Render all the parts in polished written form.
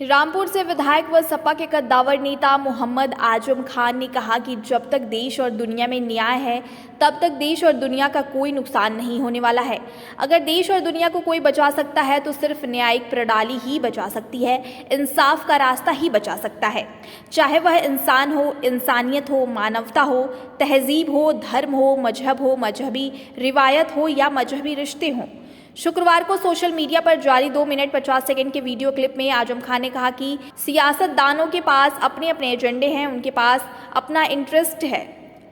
रामपुर से विधायक व सपा के कद्दावर नेता मोहम्मद आजम खान ने कहा कि जब तक देश और दुनिया में न्याय है तब तक देश और दुनिया का कोई नुकसान नहीं होने वाला है। अगर देश और दुनिया को कोई बचा सकता है तो सिर्फ न्यायिक प्रणाली ही बचा सकती है, इंसाफ का रास्ता ही बचा सकता है। चाहे वह इंसान हो, इंसानियत हो, मानवता हो, तहजीब हो, धर्म हो, मजहब हो, मजहबी रिवायत हो या मजहबी रिश्ते हों। शुक्रवार को सोशल मीडिया पर जारी 2 मिनट 50 सेकंड के वीडियो क्लिप में आजम खान ने कहा कि सियासतदानों के पास अपने अपने एजेंडे हैं, उनके पास अपना इंटरेस्ट है,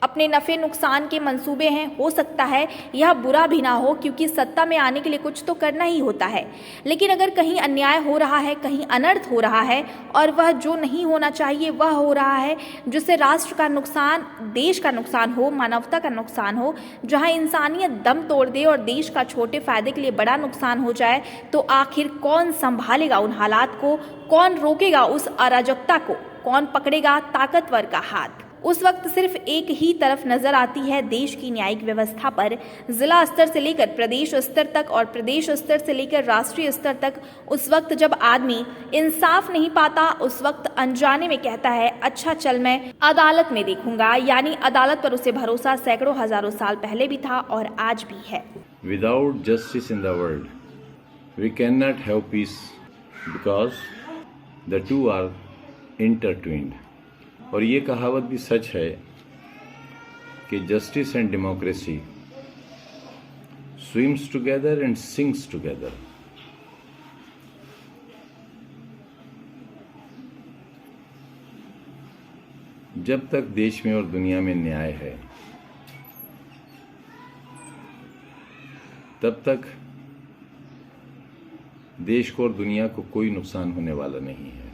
अपने नफ़े नुकसान के मंसूबे हैं। हो सकता है यह बुरा भी ना हो, क्योंकि सत्ता में आने के लिए कुछ तो करना ही होता है। लेकिन अगर कहीं अन्याय हो रहा है, कहीं अनर्थ हो रहा है और वह जो नहीं होना चाहिए वह हो रहा है, जिससे राष्ट्र का नुकसान, देश का नुकसान हो, मानवता का नुकसान हो, जहां इंसानियत दम तोड़ दे और देश का छोटे फायदे के लिए बड़ा नुकसान हो जाए, तो आखिर कौन संभालेगा उन हालात को? कौन रोकेगा उस अराजकता को? कौन पकड़ेगा ताकतवर का हाथ? उस वक्त सिर्फ एक ही तरफ नजर आती है देश की न्यायिक व्यवस्था पर, जिला स्तर से लेकर प्रदेश स्तर तक और प्रदेश स्तर से लेकर राष्ट्रीय स्तर तक। उस वक्त जब आदमी इंसाफ नहीं पाता, उस वक्त अनजाने में कहता है अच्छा चल मैं अदालत में देखूंगा, यानी अदालत पर उसे भरोसा सैकड़ों हजारों साल पहले भी था और आज भी है। Without justice in the world, we cannot have peace because the two are intertwined. और ये कहावत भी सच है कि justice and democracy swims together and sinks together. जब तक देश में और दुनिया में न्याय है तब तक देश को और दुनिया को कोई नुकसान होने वाला नहीं है।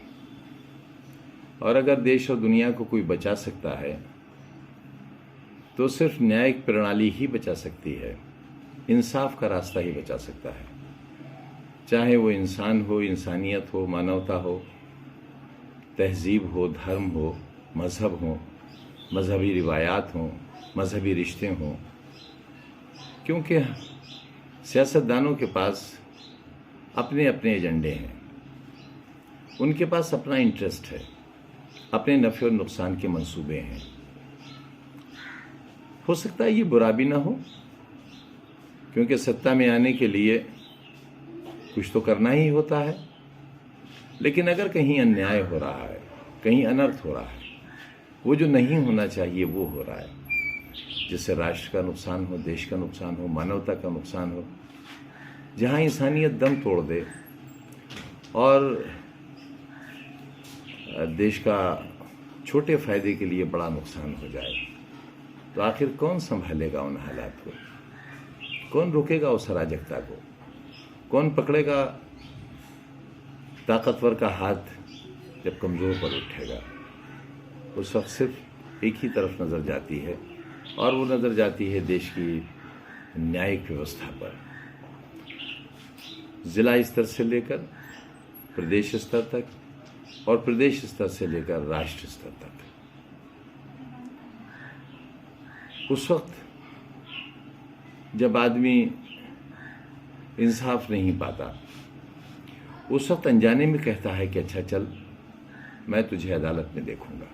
और अगर देश और दुनिया को कोई बचा सकता है तो सिर्फ न्यायिक प्रणाली ही बचा सकती है, इंसाफ का रास्ता ही बचा सकता है। चाहे वो इंसान हो, इंसानियत हो, मानवता हो, तहजीब हो, धर्म हो, मजहब हो, मजहबी रिवायात हों, मजहबी रिश्ते हों। क्योंकि सियासतदानों के पास अपने अपने एजेंडे हैं, उनके पास अपना इंटरेस्ट है, अपने नफ़े और नुकसान के मंसूबे हैं। हो सकता है ये बुरा भी ना हो, क्योंकि सत्ता में आने के लिए कुछ तो करना ही होता है। लेकिन अगर कहीं अन्याय हो रहा है, कहीं अनर्थ हो रहा है, वो जो नहीं होना चाहिए वो हो रहा है, जिससे राष्ट्र का नुकसान हो, देश का नुकसान हो, मानवता का नुकसान हो, जहां इंसानियत दम तोड़ दे और देश का छोटे फायदे के लिए बड़ा नुकसान हो जाए, तो आखिर कौन संभालेगा उन हालात को? कौन रोकेगा उस अराजकता को? कौन पकड़ेगा ताकतवर का हाथ जब कमजोर पर उठेगा? उस वक्त सिर्फ एक ही तरफ नजर जाती है, और वो नजर जाती है देश की न्यायिक व्यवस्था पर। जिला स्तर से लेकर प्रदेश स्तर तक और प्रदेश स्तर से लेकर राष्ट्र स्तर तक। उस वक्त जब आदमी इंसाफ नहीं पाता, उस वक्त अनजाने में कहता है कि अच्छा चल मैं तुझे अदालत में देखूंगा।